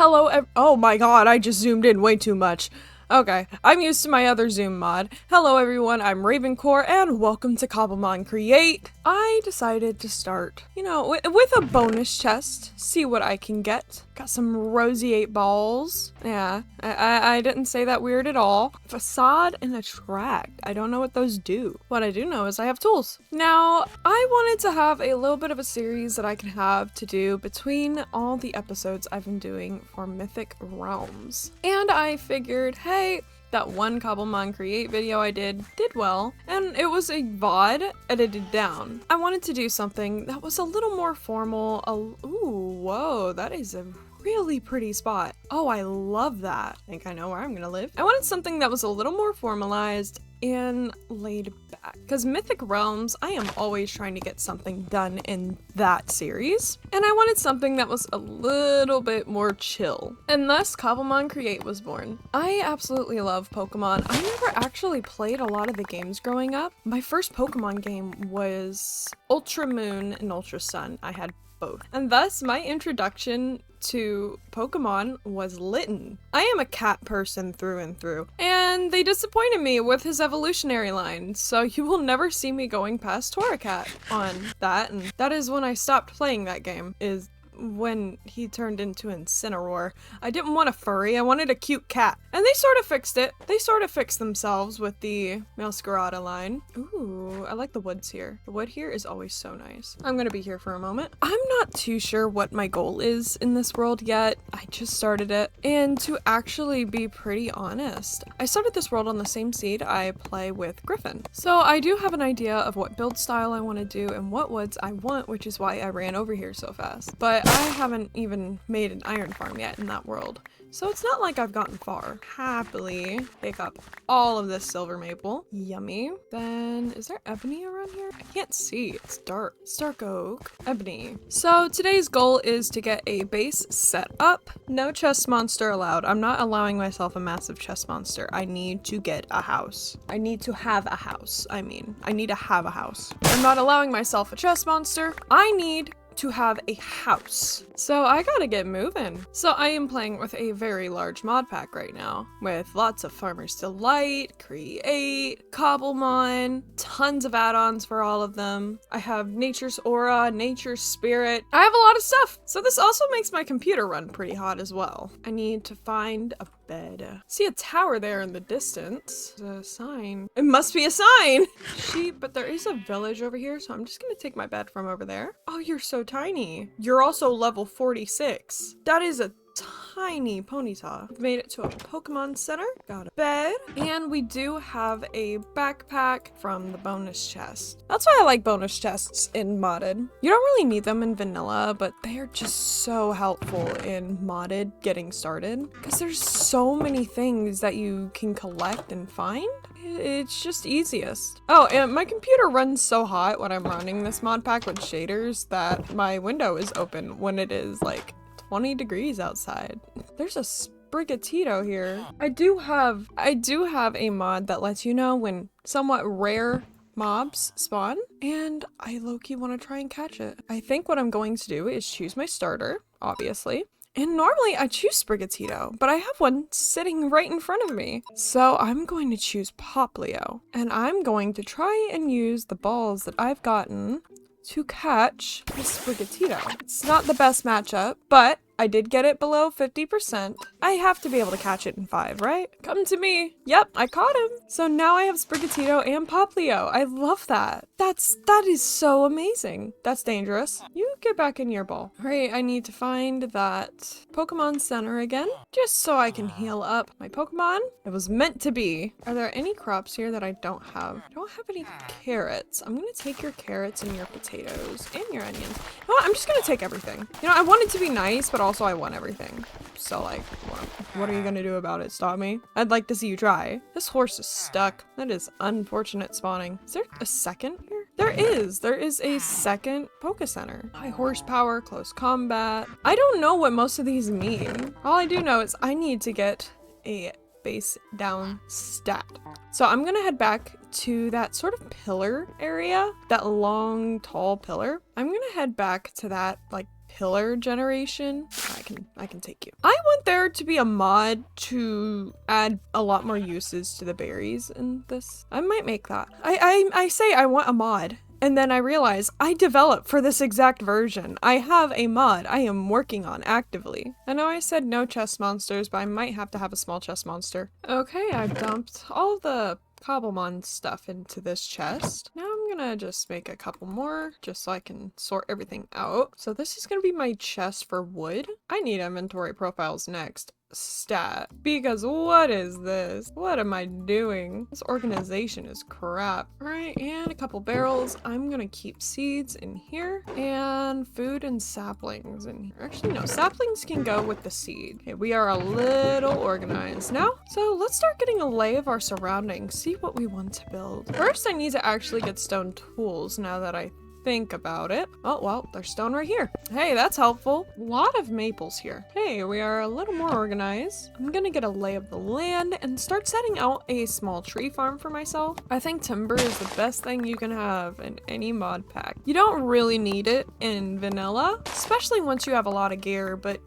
Oh my god, I just zoomed in way too much. Okay, I'm used to my other zoom mod. Hello everyone, I'm Ravencore and welcome to Cobblemon Create. I decided to start, with a bonus chest, see what I can get. Got some roseate balls. Yeah, I didn't say that weird at all. Facade and attract. I don't know what those do. What I do know is I have tools. Now, I wanted to have a little bit of a series that I can have to do between all the episodes I've been doing for Mythic Realms. And I figured, hey, that one Cobblemon Create video I did well, and it was a VOD edited down. I wanted to do something that was a little more formal. Ooh, whoa, that is a really pretty spot. Oh, I love that. I think I know where I'm gonna live. I wanted something that was a little more formalized and laid back. Because Mythic Realms, I am always trying to get something done in that series. And I wanted something that was a little bit more chill. And thus, Cobblemon Create was born. I absolutely love Pokemon. I never actually played a lot of the games growing up. My first Pokemon game was Ultra Moon and Ultra Sun. I had both. And thus, my introduction to Pokemon was Litten. I am a cat person through and through, and they disappointed me with his evolutionary line, so you will never see me going past Torracat on that, and that is when I stopped playing that game, is when he turned into Incineroar. I didn't want a furry, I wanted a cute cat. And they sort of fixed it. They sort of fixed themselves with the Masquerada line. Ooh, I like the woods here. The wood here is always so nice. I'm gonna be here for a moment. I'm not too sure what my goal is in this world yet. I just started it. And to actually be pretty honest, I started this world on the same seed I play with Griffin. So I do have an idea of what build style I want to do and what woods I want, which is why I ran over here so fast. But I haven't even made an iron farm yet in that world. So it's not like I've gotten far. Happily pick up all of this silver maple. Yummy. Then, is there ebony around here? I can't see. It's dark. It's dark oak. Ebony. So today's goal is to get a base set up. No chest monster allowed. I'm not allowing myself a massive chest monster. I need to get a house. I need to have a house. I need to have a house. I'm not allowing myself a chest monster. I need to have a house. So I gotta get moving. So I am playing with a very large mod pack right now with lots of Farmer's Delight, Create, Cobblemon, tons of add-ons for all of them. I have Nature's Aura, Nature's Spirit. I have a lot of stuff. So this also makes my computer run pretty hot as well. I need to find a bed. See a tower there in the distance. There's a sign. It must be a sign! Sheep, but there is a village over here, so I'm just gonna take my bed from over there. Oh, you're so tiny. You're also level 46. That is a tiny Ponyta. We've made it to a Pokemon Center. Got a bed. And we do have a backpack from the bonus chest. That's why I like bonus chests in modded. You don't really need them in vanilla, but they're just so helpful in modded getting started. Because there's so many things that you can collect and find. It's just easiest. Oh, and my computer runs so hot when I'm running this mod pack with shaders that my window is open when it is like 20 degrees outside. There's a Sprigatito here. I do have a mod that lets you know when somewhat rare mobs spawn, and I low-key want to try and catch it. I think what I'm going to do is choose my starter, obviously. And normally I choose Sprigatito, but I have one sitting right in front of me. So I'm going to choose Poplio, and I'm going to try and use the balls that I've gotten to catch this Sprigatito. It's not the best matchup, but I did get it below 50%. I have to be able to catch it in 5, right? Come to me. Yep, I caught him. So now I have Sprigatito and Poplio. I love that. That is so amazing. That's dangerous. You get back in your ball. All right, I need to find that Pokemon Center again, just so I can heal up my Pokemon. It was meant to be. Are there any crops here that I don't have? I don't have any carrots. I'm gonna take your carrots and your potatoes and your onions. You know what? I'm just gonna take everything. I want it to be nice, but also I want everything. So like, what are you gonna do about it? Stop me? I'd like to see you try. This horse is stuck. That is unfortunate spawning. Is there a second here? There is a second Poke Center. High horsepower, close combat. I don't know what most of these mean. All I do know is I need to get a base down stat. So I'm gonna head back to that sort of pillar area, that long, tall pillar. I'm gonna head back to that like pillar generation. I can take you. I want there to be a mod to add a lot more uses to the berries in this. I might make that. I say I want a mod, and then I realize I developed for this exact version. I have a mod I am working on actively. I know I said no chest monsters, but I might have to have a small chest monster. Okay, I've dumped all the Cobblemon stuff into this chest. Now I'm gonna just make a couple more just so I can sort everything out. So this is gonna be my chest for wood. I need inventory profiles next. Stat. Because what is this? What am I doing? This organization is crap. Alright, and a couple barrels. I'm gonna keep seeds in here and food and saplings in here. Actually, no, saplings can go with the seed. Okay, we are a little organized now. So let's start getting a lay of our surroundings, see what we want to build. First, I need to actually get stone tools now that I think about it. Oh, well, there's stone right here. Hey, that's helpful. A lot of maples here. Hey, we are a little more organized. I'm gonna get a lay of the land and start setting out a small tree farm for myself. I think timber is the best thing you can have in any mod pack. You don't really need it in vanilla, especially once you have a lot of gear, but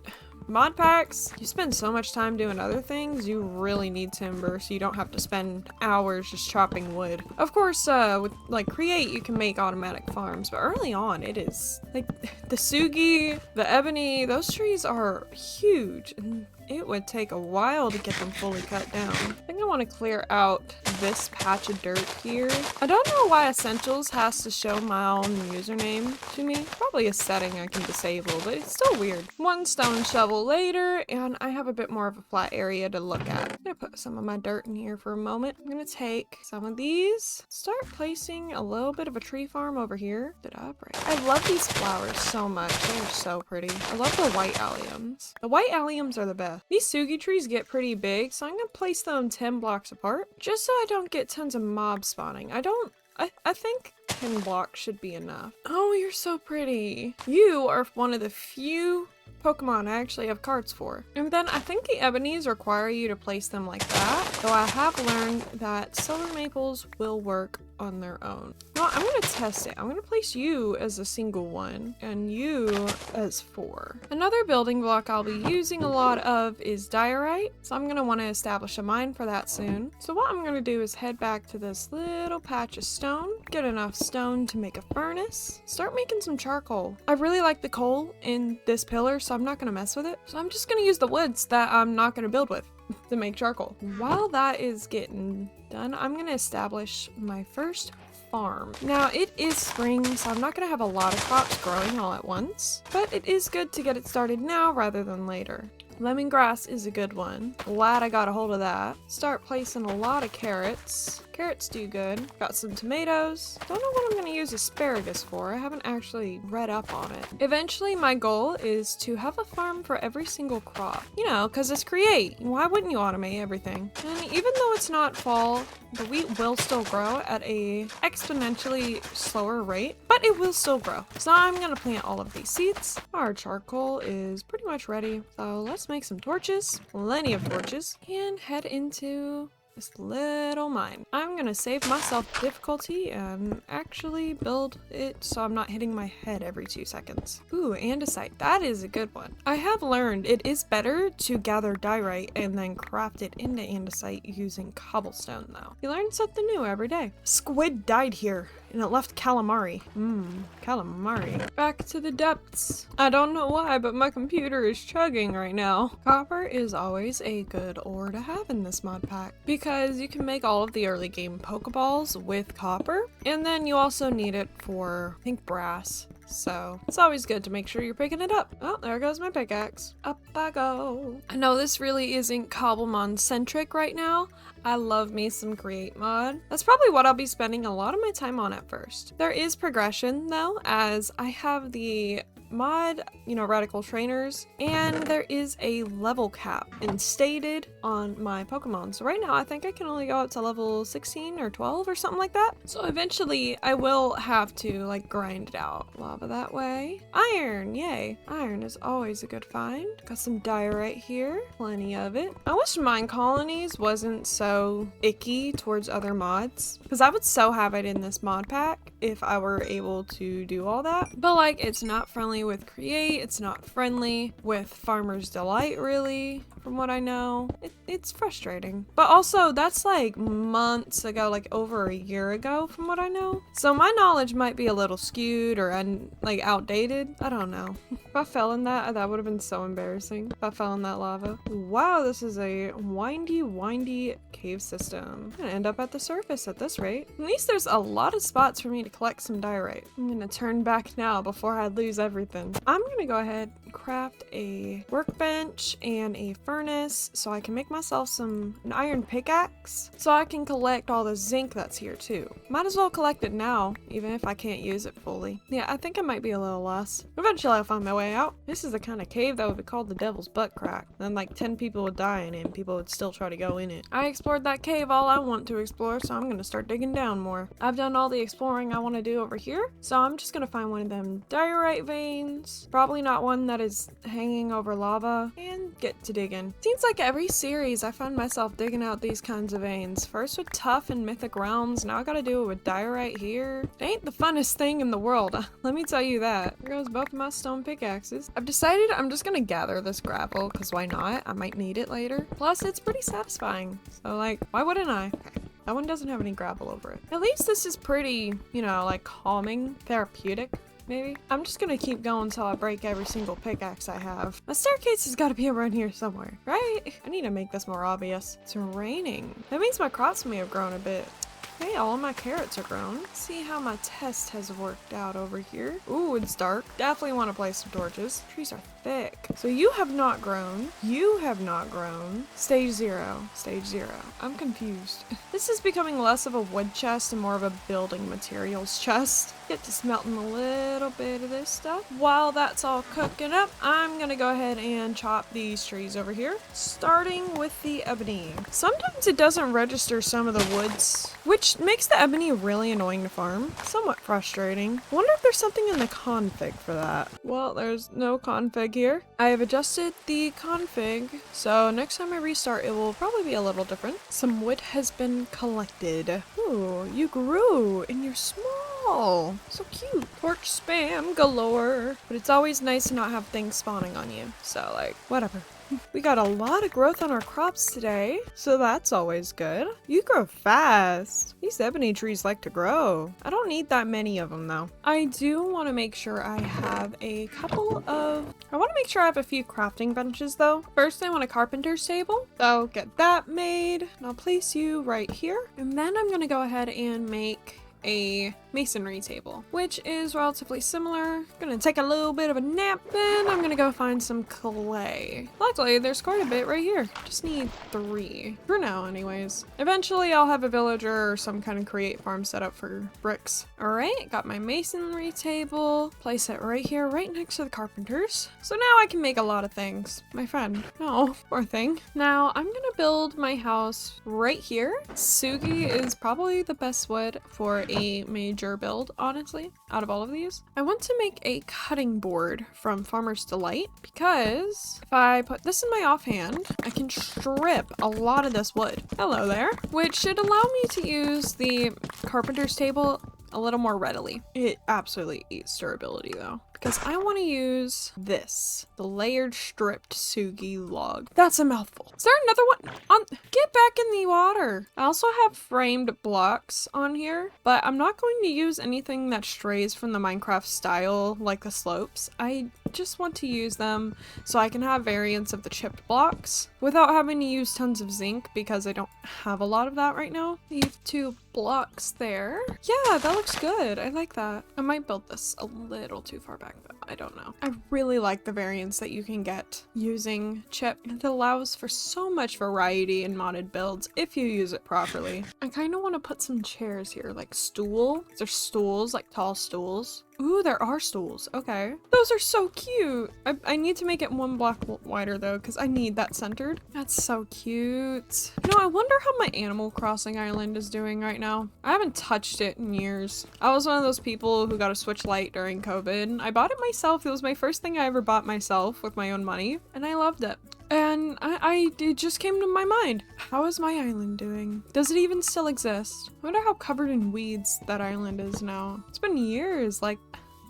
mod packs, you spend so much time doing other things, you really need timber so you don't have to spend hours just chopping wood. Of course, with like Create, you can make automatic farms, but early on it is like the Sugi, the ebony, those trees are huge and it would take a while to get them fully cut down. I think I want to clear out this patch of dirt here. I don't know why Essentials has to show my own username to me. Probably a setting I can disable, but it's still weird. One stone shovel later, and I have a bit more of a flat area to look at. I'm gonna put some of my dirt in here for a moment. I'm gonna take some of these, start placing a little bit of a tree farm over here. Did I break? I love these flowers so much. They are so pretty. I love the white alliums. The white alliums are the best. These Sugi trees get pretty big, so I'm gonna place them 10 blocks apart, just so I don't get tons of mob spawning. I think 10 blocks should be enough. Oh, you're so pretty. You are one of the few Pokemon I actually have cards for. And then I think the ebonies require you to place them like that, though I have learned that silver maples will work on their own. No, I'm gonna test it. I'm gonna place you as a single one and you as 4. Another building block I'll be using a lot of is diorite, so I'm gonna want to establish a mine for that soon. So what I'm gonna do is head back to this little patch of stone, get enough stone to make a furnace, start making some charcoal. I really like the coal in this pillar, so I'm not gonna mess with it. So I'm just gonna use the woods that I'm not gonna build with to make charcoal. While that is getting done, I'm gonna establish my first farm. Now it is spring, so I'm not gonna have a lot of crops growing all at once, but it is good to get it started now rather than later. Lemongrass is a good one. Glad I got a hold of that. Start placing a lot of carrots. Carrots do good. Got some tomatoes. Don't know what I'm going to use asparagus for. I haven't actually read up on it. Eventually, my goal is to have a farm for every single crop. You know, because it's Create. Why wouldn't you automate everything? And even though it's not fall, the wheat will still grow at a exponentially slower rate, but it will still grow. So I'm going to plant all of these seeds. Our charcoal is pretty much ready. So let's make some torches, plenty of torches, and head into this little mine. I'm gonna save myself difficulty and actually build it so I'm not hitting my head every 2 seconds. Ooh, andesite. That is a good one. I have learned it is better to gather diorite and then craft it into andesite using cobblestone though. You learn something new every day. Squid died here and it left calamari. Calamari. Back to the depths. I don't know why, but my computer is chugging right now. Copper is always a good ore to have in this mod pack because you can make all of the early game Pokeballs with copper, and then you also need it for, I think, brass. So it's always good to make sure you're picking it up. Oh, there goes my pickaxe. Up I go. I know this really isn't Cobblemon centric right now. I love me some Create mod. That's probably what I'll be spending a lot of my time on at first. There is progression though, as I have the mod, radical trainers, and there is a level cap instated on my Pokemon. So right now I think I can only go up to level 16 or 12 or something like that. So eventually I will have to grind it out. Lava that way. Iron, yay. Iron is always a good find. Got some diorite here, plenty of it. I wish mine colonies wasn't so icky towards other mods, because I would so have it in this mod pack if I were able to do all that. But it's not friendly friendly with Create. It's not friendly with Farmer's Delight, really, from what I know. It's frustrating. But also, that's like months ago, like over a year ago, from what I know. So my knowledge might be a little skewed or like outdated. I don't know. If I fell in that would have been so embarrassing. If I fell in that lava. Wow, this is a windy cave system. I'm gonna end up at the surface at this rate. At least there's a lot of spots for me to collect some diorite. I'm gonna turn back now before I lose everything. I'm gonna go ahead and craft a workbench and a furnace so I can make myself an iron pickaxe so I can collect all the zinc that's here too. Might as well collect it now, even if I can't use it fully. Yeah, I think it might be a little less. Eventually I'll find my way out. This is the kind of cave that would be called the Devil's Butt Crack. Then like 10 people would die in it and people would still try to go in it. I explored that cave all I want to explore, so I'm gonna start digging down more. I've done all the exploring I want to do over here, so I'm just gonna find one of them diorite veins. Probably not one that is hanging over lava, and get to digging. Seems like every series I find myself digging out these kinds of veins. First with tough and mythic realms, now I gotta do it with diorite here. It ain't the funnest thing in the world, let me tell you that. There goes both of my stone pickaxes. I've decided I'm just gonna gather this gravel, because why not? I might need it later. Plus, it's pretty satisfying. So like, why wouldn't I? That one doesn't have any gravel over it. At least this is pretty, you know, like calming, therapeutic. Maybe. I'm just gonna keep going until I break every single pickaxe I have. A staircase has gotta be around here somewhere, right? I need to make this more obvious. It's raining. That means my crops may have grown a bit. Okay, all of my carrots are grown. Let's see how my test has worked out over here. Ooh, it's dark. Definitely want to place some torches. Trees are thick. So you have not grown. You have not grown. Stage 0. Stage 0. I'm confused. This is becoming less of a wood chest and more of a building materials chest. Get to smelting a little bit of this stuff. While that's all cooking up, I'm gonna go ahead and chop these trees over here, starting with the ebony. Sometimes it doesn't register some of the woods, which makes the ebony really annoying to farm. Somewhat frustrating. Wonder if there's something in the config for that. Well, there's no config here. I have adjusted the config, so next time I restart, it will probably be a little different. Some wood has been collected. Ooh, you grew and you're small. So cute. Torch spam galore. But it's always nice to not have things spawning on you. So like, whatever. We got a lot of growth on our crops today, so that's always good. You grow fast. These ebony trees like to grow. I don't need that many of them though. I do want to make sure I have a few crafting benches though. First I want a carpenter's table, so get that made. And I'll place you right here. And then I'm gonna go ahead and make a masonry table, which is relatively similar. I'm gonna take a little bit of a nap, then I'm gonna go find some clay. Luckily, there's quite a bit right here. Just need 3. For now, anyways. Eventually, I'll have a villager or some kind of create farm set up for bricks. Alright, got my masonry table. Place it right here, right next to the carpenters. So now I can make a lot of things. My friend. Oh, poor thing. Now, I'm gonna build my house right here. Sugi is probably the best wood for a major build, honestly, out of all of these. I want to make a cutting board from Farmer's Delight because if I put this in my offhand, I can strip a lot of this wood. Hello there. Which should allow me to use the carpenter's table a little more readily. It absolutely eats durability though, because I want to use this, the layered stripped Sugi log. That's a mouthful. Is there another one? Get back in the water. I also have framed blocks on here, but I'm not going to use anything that strays from the Minecraft style like the slopes. I just want to use them so I can have variants of the chipped blocks without having to use tons of zinc because I don't have a lot of that right now. Leave 2 blocks there. Yeah, that looks good. I like that. I might build this a little too far back, but I don't know. I really like the variants that you can get using chip. It allows for so much variety in modded builds if you use it properly. I kind of want to put some chairs here, like stool. There's stools, like tall stools. Ooh, there are stools. Okay. Those are so cute. I need to make it 1 block wider though, because I need that centered. That's so cute. You know, I wonder how my Animal Crossing island is doing right now. I haven't touched it in years. I was one of those people who got a Switch Lite during COVID. I bought it myself. It was my first thing I ever bought myself with my own money, and I loved it. And it just came to my mind. How is my island doing? Does it even still exist? I wonder how covered in weeds that island is now. It's been years. Like,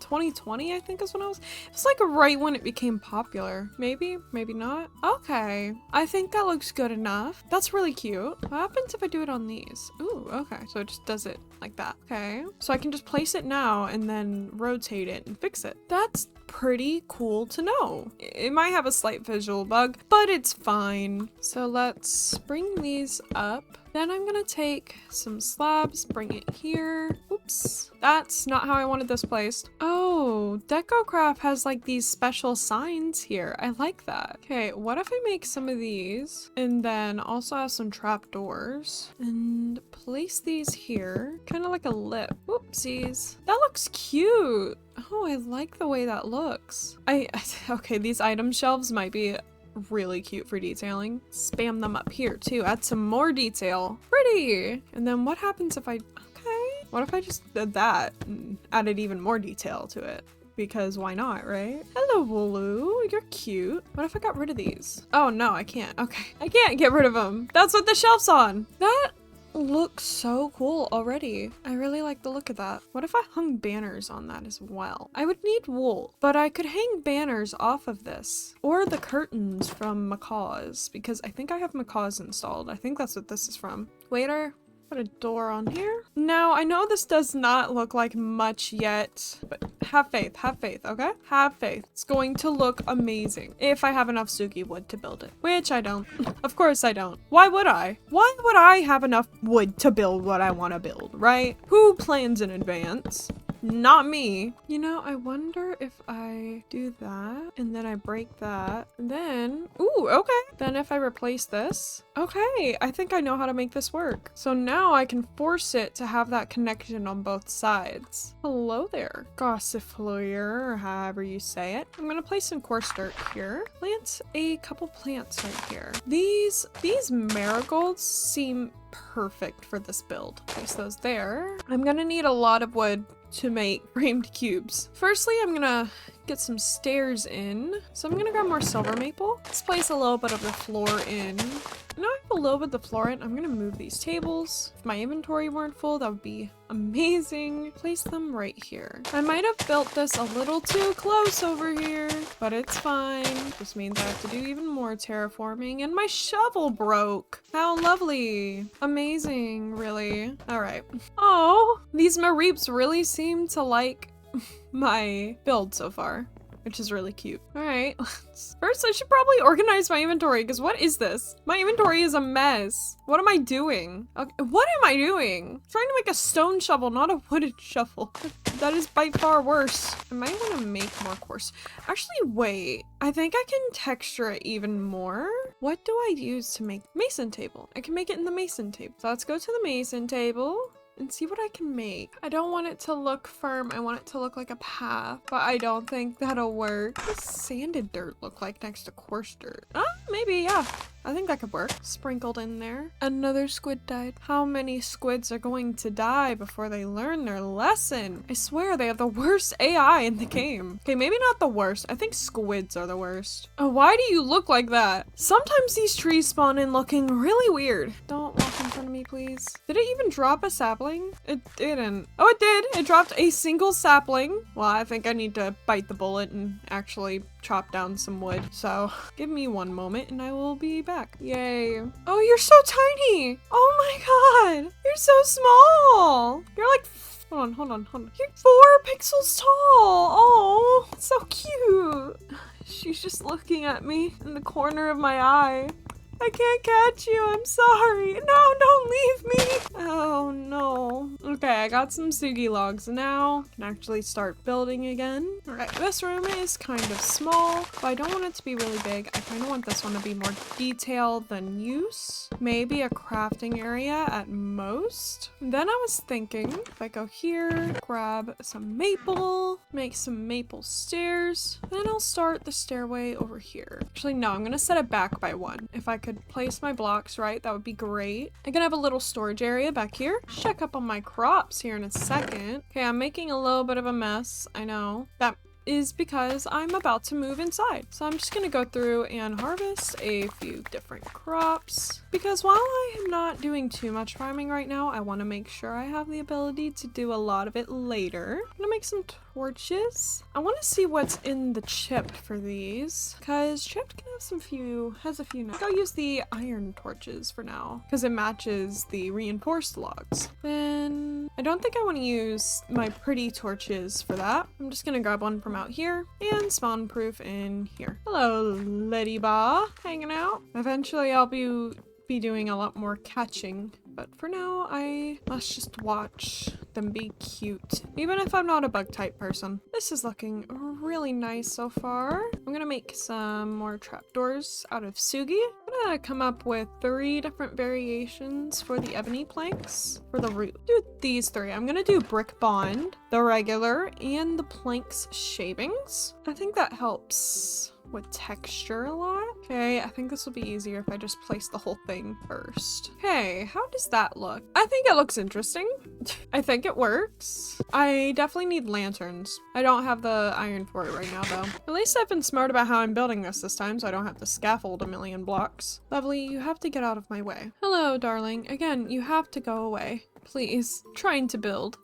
2020, I think is when it was like right when it became popular. Maybe, maybe not. Okay, I think that looks good enough. That's really cute. What happens if I do it on these? Ooh, okay, so it just does it like that. Okay, so I can just place it now and then rotate it and fix it. That's pretty cool to know. It might have a slight visual bug, but it's fine. So let's bring these up. Then I'm gonna take some slabs, bring it here. Oops, that's not how I wanted this placed. Oh, DecoCraft has like these special signs here. I like that. Okay, what if I make some of these and then also have some trap doors and place these here, kind of like a lip. Oopsies. That looks cute. Oh, I like the way that looks. Okay, these item shelves might be really cute for detailing. Spam them up here too. Add some more detail. Pretty. And then what happens if what if I just did that and added even more detail to it? Because why not, right? Hello, Wooloo. You're cute. What if I got rid of these? Oh no, I can't. Okay. I can't get rid of them. That's what the shelf's on. That looks so cool already. I really like the look of that. What if I hung banners on that as well? I would need wool, but I could hang banners off of this or the curtains from Macaw's, because I think I have Macaw's installed. I think that's what this is from. Waiter, put a door on here. Now, I know this does not look like much yet, but have faith, okay? Have faith. It's going to look amazing if I have enough Sugi wood to build it, which I don't. Of course I don't. Why would I? Why would I have enough wood to build what I want to build, right? Who plans in advance? Not me. You know, I wonder if I do that and then I break that and then, ooh, okay. Then if I replace this, okay, I think I know how to make this work. So now I can force it to have that connection on both sides. Hello there, gossifleur, or however you say it. I'm gonna place some coarse dirt here. Plant a couple plants right here. These marigolds seem perfect for this build. Place those there. I'm gonna need a lot of wood to make framed cubes. Firstly, I'm gonna get some stairs in. So I'm gonna grab more silver maple. Let's place a little bit of the floor in. Now I have a little bit of the floor in. I'm gonna move these tables. If my inventory weren't full, that would be amazing. Place them right here. I might have built this a little too close over here, but it's fine. This means I have to do even more terraforming, and my shovel broke. How lovely. Amazing, really. All right. Oh, these Mareeps really seem to like my build so far, which is really cute. All right, first I should probably organize my inventory, because what is this? My inventory is a mess. What am I doing? Okay, what am I doing? I'm trying to make a stone shovel, not a wooden shovel. That is by far worse. I might want to make more coarse. Actually, wait. I think I can texture it even more. What do I use to make mason table? I can make it in the mason table. So let's go to the mason table and see what I can make. I don't want it to look firm. I want it to look like a path, but I don't think that'll work. What does sanded dirt look like next to coarse dirt? Maybe, yeah. I think that could work. Sprinkled in there. Another squid died. How many squids are going to die before they learn their lesson? I swear they have the worst AI in the game. Okay, maybe not the worst. I think squids are the worst. Oh, why do you look like that? Sometimes these trees spawn in looking really weird. Don't walk in front of me, please. Did it even drop a sapling? It didn't. Oh, it did. It dropped a single sapling. Well, I think I need to bite the bullet and actually chop down some wood. So give me one moment and I will be back. Yay. Oh, you're so tiny. Oh my god. You're so small. You're like, hold on. You're 4 pixels tall. Oh, so cute. She's just looking at me in the corner of my eye. I can't catch you. I'm sorry. No, don't leave me. Oh no. Okay, I got some Sugi logs now. I can actually start building again. All right, this room is kind of small, but I don't want it to be really big. I kind of want this one to be more detailed than use. Maybe a crafting area at most. Then I was thinking if I go here, grab some maple, make some maple stairs, then I'll start the stairway over here. Actually, no, I'm gonna set it back by 1. If I could place my blocks right, that would be great. I'm gonna have a little storage area back here. Check up on my crops here in a second. Okay, I'm making a little bit of a mess. I know. That is because I'm about to move inside. So I'm just gonna go through and harvest a few different crops. because while I am not doing too much farming right now, I want to make sure I have the ability to do a lot of it later. I'm gonna make some torches. I want to see what's in the chipped for these, because chipped can have has a few now. I'll use the iron torches for now because it matches the reinforced logs. Then I don't think I want to use my pretty torches for that. I'm just gonna grab one from out here and spawn proof in here. Hello, Ladybah, hanging out. Eventually I'll be doing a lot more catching, but for now I must just watch them be cute, even if I'm not a bug type person. This is looking really nice so far. I'm gonna make some more trapdoors out of Sugi. I'm gonna come up with 3 different variations for the ebony planks for the roof. Do these 3. I'm gonna do brick bond, the regular, and the planks shavings. I think that helps with texture a lot. Okay, I think this will be easier if I just place the whole thing first. Okay, how does that look? I think it looks interesting. I think it works. I definitely need lanterns. I don't have the iron for it right now though. At least I've been smart about how I'm building this time so I don't have to scaffold a million blocks. Lovely, you have to get out of my way. Hello, darling. Again, you have to go away. Please. Trying to build.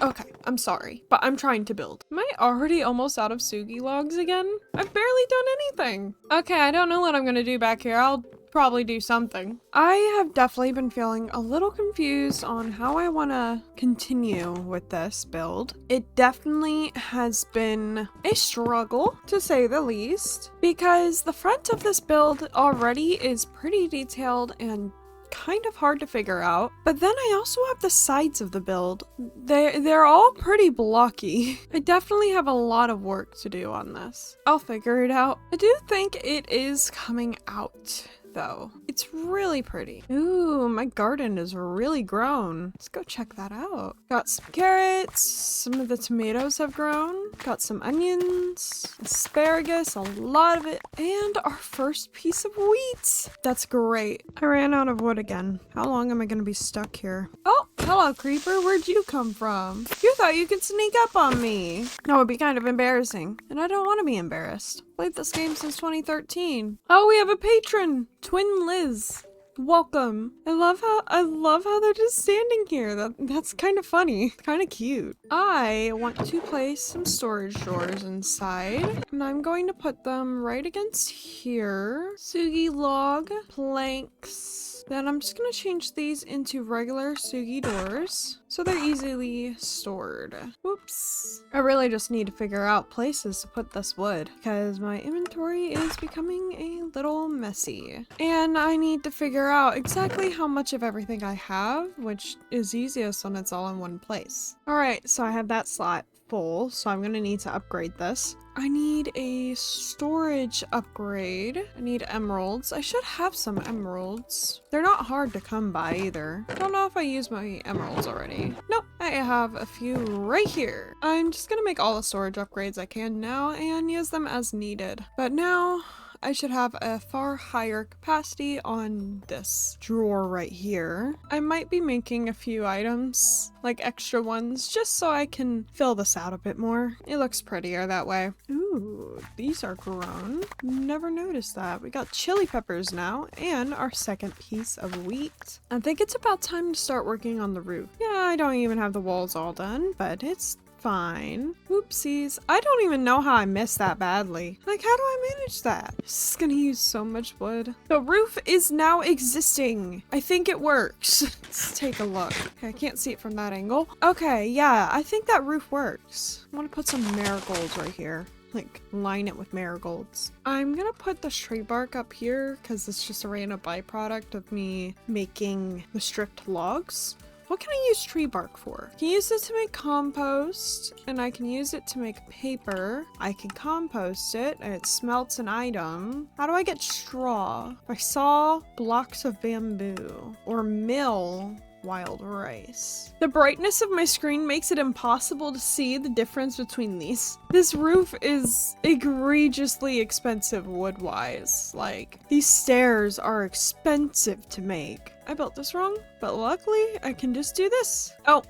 Okay, I'm sorry, but I'm trying to build. Am I already almost out of Sugi logs again? I've barely done anything. Okay, I don't know what I'm gonna do back here. I'll probably do something. I have definitely been feeling a little confused on how I want to continue with this build. It definitely has been a struggle, to say the least, because the front of this build already is pretty detailed and kind of hard to figure out. But then I also have the sides of the build. They're all pretty blocky. I definitely have a lot of work to do on this. I'll figure it out. I do think it is coming out though. It's really pretty. Ooh, my garden is really grown. Let's go check that out. Got some carrots, some of the tomatoes have grown, got some onions, asparagus, a lot of it, and our first piece of wheat. That's great. I ran out of wood again. How long am I gonna be stuck here? Oh, hello, creeper. Where'd you come from? You thought you could sneak up on me. That would be kind of embarrassing, and I don't want to be embarrassed. Played this game since 2013. Oh, we have a patron, Twin Liz. Welcome. I love how they're just standing here. That's kind of funny. Kind of cute. I want to place some storage drawers inside, and I'm going to put them right against here. Sugi log, planks. Then I'm just gonna change these into regular Sugi doors so they're easily stored. Whoops. I really just need to figure out places to put this wood because my inventory is becoming a little messy. And I need to figure out exactly how much of everything I have, which is easiest when it's all in one place. Alright, so I have that slot full, so I'm gonna need to upgrade this. I need a storage upgrade. I need emeralds. I should have some emeralds. They're not hard to come by either. I don't know if I used my emeralds already. Nope, I have a few right here. I'm just gonna make all the storage upgrades I can now and use them as needed. But now I should have a far higher capacity on this drawer right here. I might be making a few items, like extra ones, just so I can fill this out a bit more. It looks prettier that way. Ooh, these are grown. Never noticed that. We got chili peppers now and our second piece of wheat. I think it's about time to start working on the roof. Yeah, I don't even have the walls all done, but it's fine. Oopsies. I don't even know how I missed that badly. Like, how do I manage that? This is gonna use so much wood. The roof is now existing. I think it works. Let's take a look. Okay, I can't see it from that angle. Okay, yeah, I think that roof works. I want to put some marigolds right here. Like, line it with marigolds. I'm gonna put the tree bark up here because it's just a random byproduct of me making the stripped logs. What can I use tree bark for? I can use it to make compost, and I can use it to make paper. I can compost it, and it smelts an item. How do I get straw? If I saw blocks of bamboo, or mill wild rice. The brightness of my screen makes it impossible to see the difference between these. This roof is egregiously expensive wood-wise. Like, these stairs are expensive to make. I built this wrong, but luckily I can just do this. Oh,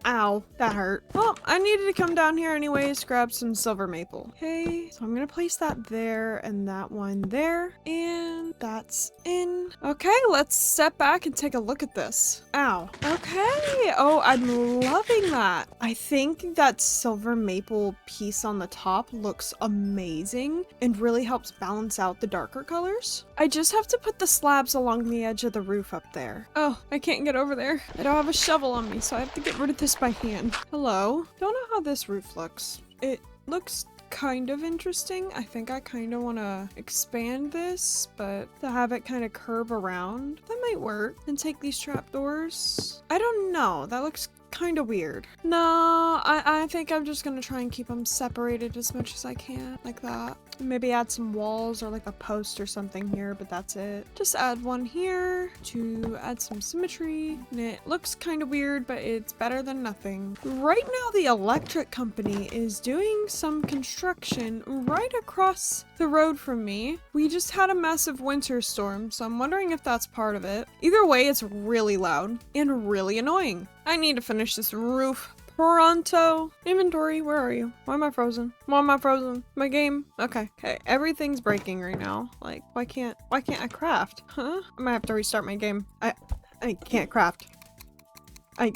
Ow, that hurt. Well, I needed to come down here anyways, grab some silver maple. Okay, so I'm gonna place that there and that one there. And that's in. Okay, let's step back and take a look at this. Ow. Okay, oh, I'm loving that. I think that silver maple piece on the top looks amazing and really helps balance out the darker colors. I just have to put the slabs along the edge of the roof up there. Oh, I can't get over there. I don't have a shovel on me, so I have to get rid of this by hand. Hello? Don't know how this roof looks. It looks kind of interesting. I think I kind of want to expand this, but to have it kind of curve around, that might work. And take these trapdoors. I don't know. That looks kind of weird. No, I think I'm just gonna try and keep them separated as much as I can, like that. Maybe add some walls or like a post or something here, but that's it. Just add one here to add some symmetry. And it looks kind of weird, but it's better than nothing. Right now, the electric company is doing some construction right across the road from me. We just had a massive winter storm, so I'm wondering if that's part of it. Either way, it's really loud and really annoying. I need to finish this roof pronto. Inventory, where are you? Why am I frozen? Why am I frozen? My game? Okay, everything's breaking right now. Like, why can't I craft? Huh? I might have to restart my game. I can't craft. I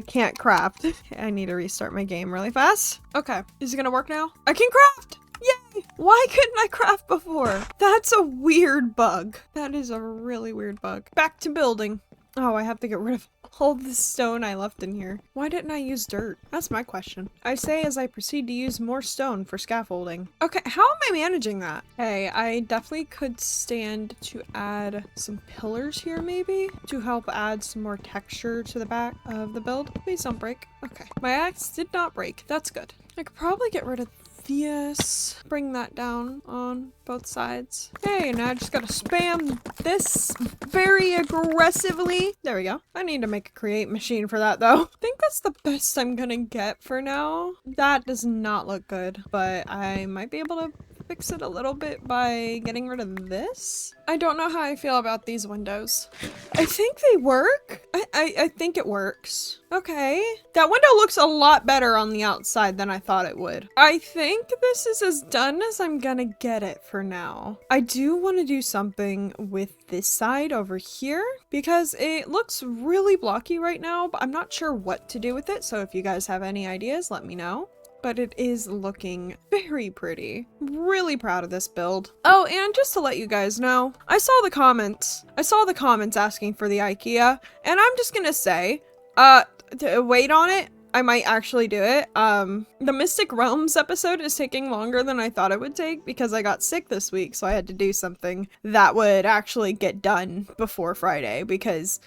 can't craft. I need to restart my game really fast. Okay, is it gonna work now? I can craft! Yay! Why couldn't I craft before? That's a weird bug. That is a really weird bug. Back to building. Oh, I have to get rid of all the stone I left in here. Why didn't I use dirt? That's my question. I say as I proceed to use more stone for scaffolding. Okay, how am I managing that? Hey, I definitely could stand to add some pillars here maybe to help add some more texture to the back of the build. Please don't break. Okay, my axe did not break. That's good. I could probably get rid of this, bring that down on both sides. Okay, now I just gotta spam this very aggressively. There we go. I need to make a create machine for that though. I think that's the best I'm gonna get for now. That does not look good, but I might be able to fix it a little bit by getting rid of this. I don't know how I feel about these windows. I think they work. I think it works. Okay. That window looks a lot better on the outside than I thought it would. I think this is as done as I'm gonna get it for now. I do want to do something with this side over here because it looks really blocky right now, but I'm not sure what to do with it. So if you guys have any ideas, let me know. But it is looking very pretty. Really proud of this build. Oh, and just to let you guys know, I saw the comments asking for the IKEA, and I'm just gonna say, to wait on it. I might actually do it. The Mystic Realms episode is taking longer than I thought it would take because I got sick this week, so I had to do something that would actually get done before Friday because,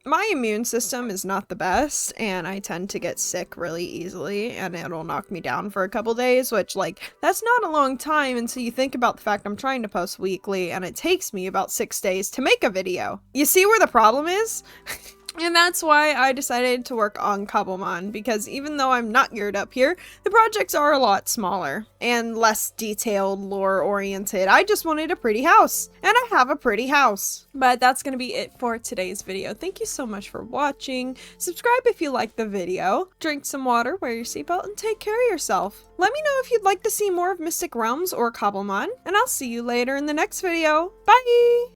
my immune system is not the best and I tend to get sick really easily and it'll knock me down for a couple days, which that's not a long time until you think about the fact I'm trying to post weekly and it takes me about 6 days to make a video. You see where the problem is? And that's why I decided to work on Cobblemon, because even though I'm not geared up here, the projects are a lot smaller and less detailed, lore oriented. I just wanted a pretty house, and I have a pretty house. But that's gonna be it for today's video. Thank you so much for watching. Subscribe if you liked the video. Drink some water, wear your seatbelt, and take care of yourself. Let me know if you'd like to see more of Mystic Realms or Cobblemon, and I'll see you later in the next video. Bye!